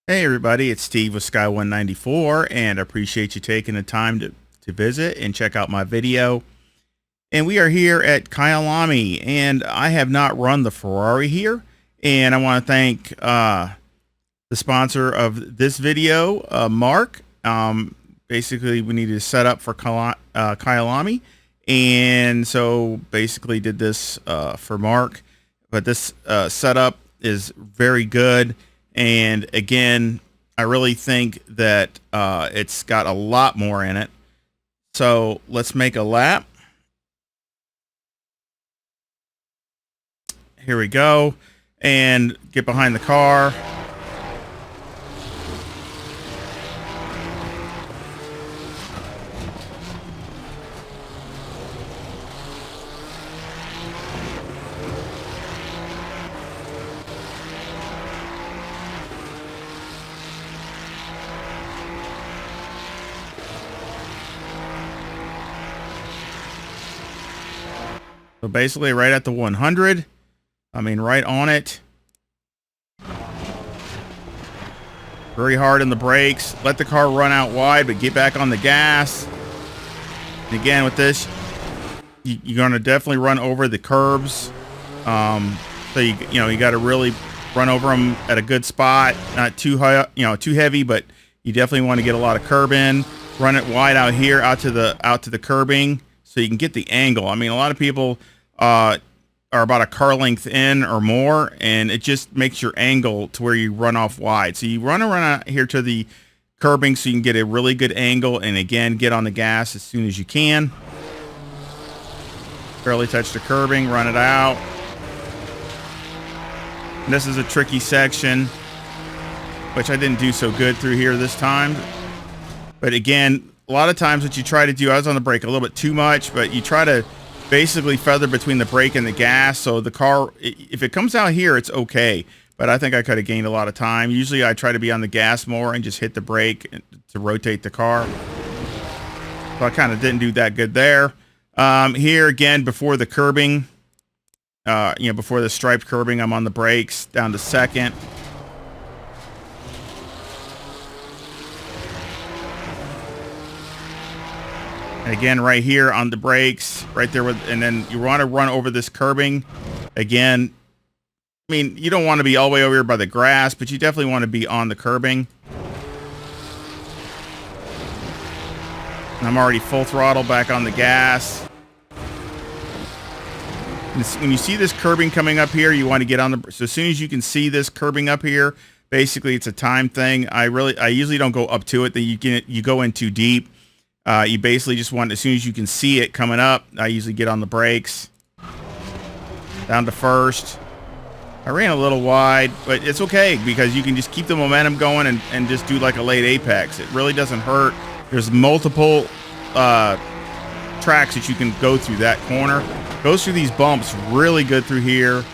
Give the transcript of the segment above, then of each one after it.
Hey everybody, it's Steve with Sky194 and I appreciate you taking the time to visit and check out my video. And we are here at Kyalami and I have not run the Ferrari here. And I want to thank the sponsor of this video, Mark. Basically, we needed to set up for Kyalami. And so basically did this for Mark. But this setup is very good. And again, I really think that it's got a lot more in it. So let's make a lap. Here we go. And get behind the car. So basically right at the 100. I mean, right on it. Very hard on the brakes. Let the car run out wide, but get back on the gas. And again, with this, you're going to definitely run over the curbs. So you got to really run over them at a good spot, not too high, too heavy, but you definitely want to get a lot of curb in. Run it wide out here, out to the curbing, so you can get the angle. I mean, a lot of people are about a car length in or more, and it just makes your angle to where you run off wide. So you run around out here to the curbing so you can get a really good angle, and again, get on the gas as soon as you can. Barely touch the curbing, run it out. And this is a tricky section, which I didn't do so good through here this time. But again, a lot of times what you try to do, I was on the brake a little bit too much, but you try to basically feather between the brake and the gas. So the car, if it comes out here, it's okay. But I think I could have gained a lot of time. Usually I try to be on the gas more and just hit the brake to rotate the car. So I kind of didn't do that good there. Here again, before the curbing, before the striped curbing, I'm on the brakes down to second. And again, right here on the brakes, right there and then you want to run over this curbing. Again, I mean, you don't want to be all the way over here by the grass, but you definitely want to be on the curbing. I'm already full throttle back on the gas. When you see this curbing coming up here, you want to get on the, so as soon as you can see this curbing up here, basically it's a time thing. I usually don't go up to it. Then you go in too deep. You basically just want, as soon as you can see it coming up, I usually get on the brakes. Down to first. I ran a little wide, but it's okay because you can just keep the momentum going and just do like a late apex. It really doesn't hurt. There's multiple tracks that you can go through that corner. Goes through these bumps really good through here.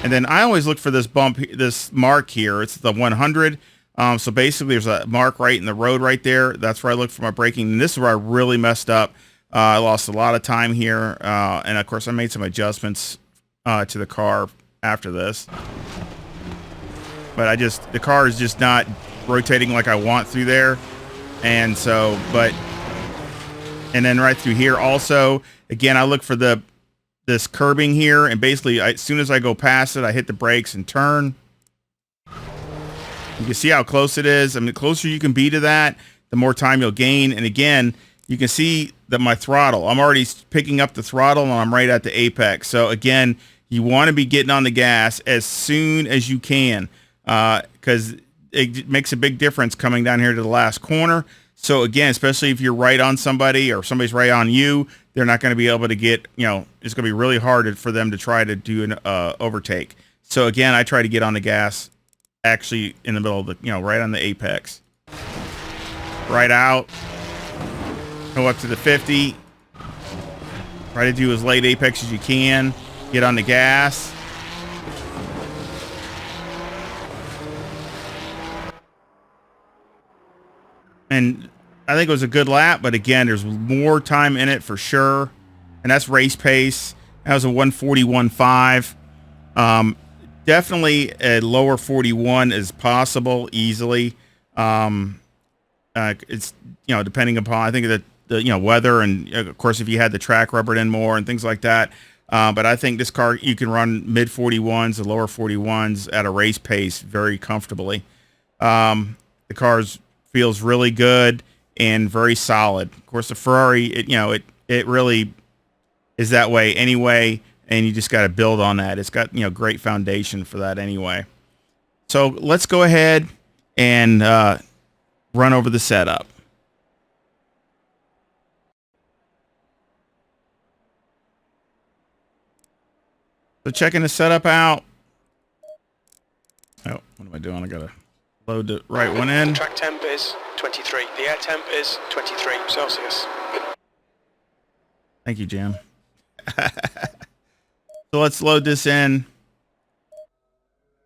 And then I always look for this bump, this mark here. It's the 100. So basically there's a mark right in the road right there. That's where I look for my braking. And this is where I really messed up. I lost a lot of time here. And of course I made some adjustments to the car after this. But the car is just not rotating like I want through there. And so, and then right through here also, again, I look for this curbing here. And basically as soon as I go past it, I hit the brakes and turn. You can see how close it is. I mean, the closer you can be to that, the more time you'll gain. And again, you can see that my throttle, I'm already picking up the throttle and I'm right at the apex. So again, you want to be getting on the gas as soon as you can, because it makes a big difference coming down here to the last corner. So again, especially if you're right on somebody or somebody's right on you, they're not going to be able to get, it's going to be really hard for them to try to do an overtake. So again, I try to get on the gas actually in the middle of the, right on the apex. Right out. Go up to the 50. Try to do as late apex as you can. Get on the gas. And I think it was a good lap, but again, there's more time in it for sure. And that's race pace. That was a 141.5. definitely a lower 41 is possible easily. It's, you know, depending upon, I think that the, you know, weather, and of course if you had the track rubbered in more and things like that. But I think this car, you can run mid 41s to lower 41s at a race pace very comfortably. The car feels really good and very solid. Of course, the Ferrari, it really is that way anyway, and you just got to build on that. It's got, you know, great foundation for that anyway. So let's go ahead and run over the setup. So checking the setup out. Oh, what am I doing? I gotta load the right one in. The track temp is 23. The air temp is 23 Celsius. Thank you, Jim. So let's load this in.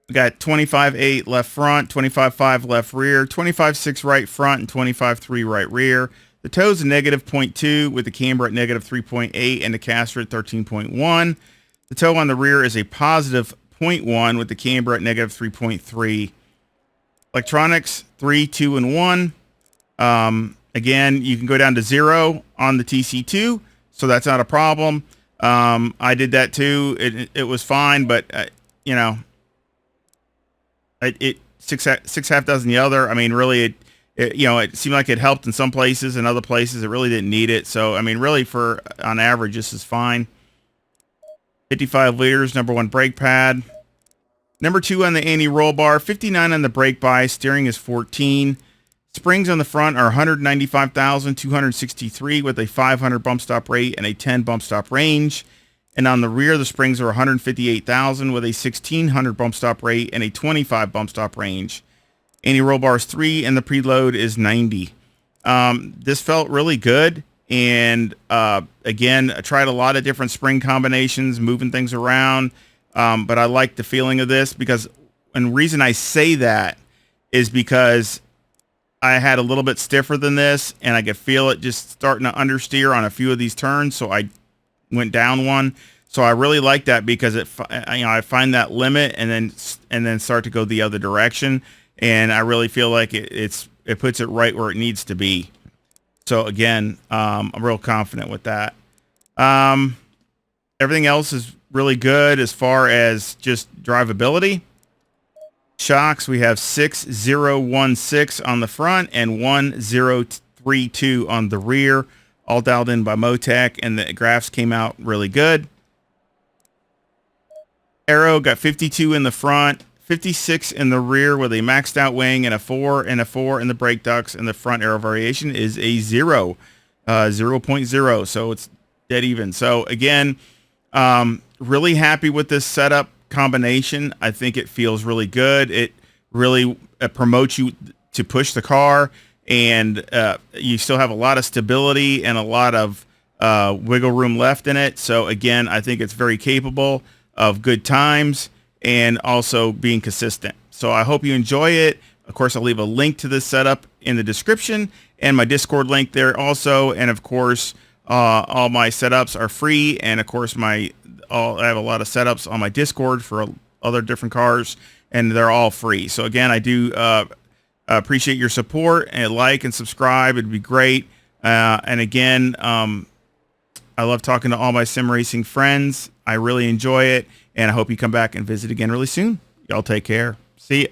We got 25.8 left front, 25.5 left rear, 25.6 right front, and 25.3 right rear. The toes are negative 0.2 with the camber at negative 3.8 and the caster at 13.1. The toe on the rear is a positive 0.1 with the camber at negative 3.3. Electronics 3, 2, and 1. Again, you can go down to 0 on the TC2, so that's not a problem. I did that too. It was fine, but you know, it six half dozen the other. I mean, really, it seemed like it helped in some places, and other places it really didn't need it. So I mean, really, for on average, this is fine. 55 liters, number 1 brake pad. Number 2 on the anti-roll bar, 59 on the brake bias. Steering is 14. Springs on the front are 195,263 with a 500 bump stop rate and a 10 bump stop range. And on the rear, the springs are 158,000 with a 1,600 bump stop rate and a 25 bump stop range. Anti-roll bar is 3 and the preload is 90. This felt really good. And again, I tried a lot of different spring combinations, moving things around. But I like the feeling of this because, and the reason I say that is because I had a little bit stiffer than this, and I could feel it just starting to understeer on a few of these turns. So I went down one. So I really like that because I find that limit and then start to go the other direction. And I really feel like it puts it right where it needs to be. So again, I'm real confident with that. Everything else is really good as far as just drivability. Shocks, we have 6016 on the front and 1032 on the rear, all dialed in by Motec, and the graphs came out really good. Aero got 52 in the front, 56 in the rear with a maxed out wing, and a 4 and a 4 in the brake ducts, and the front aero variation is a 0.0, so it's dead even. So again, really happy with this setup combination. I think it feels really good. It really promotes you to push the car, and you still have a lot of stability and a lot of wiggle room left in it. So again, I think it's very capable of good times and also being consistent. So I hope you enjoy it. Of course, I'll leave a link to this setup in the description and my Discord link there also. And of course, all my setups are free. And of course, I have a lot of setups on my Discord for other different cars, and they're all free. So again, I do appreciate your support, and like and subscribe. It'd be great. And again, I love talking to all my sim racing friends. I really enjoy it, and I hope you come back and visit again really soon. Y'all take care. See ya.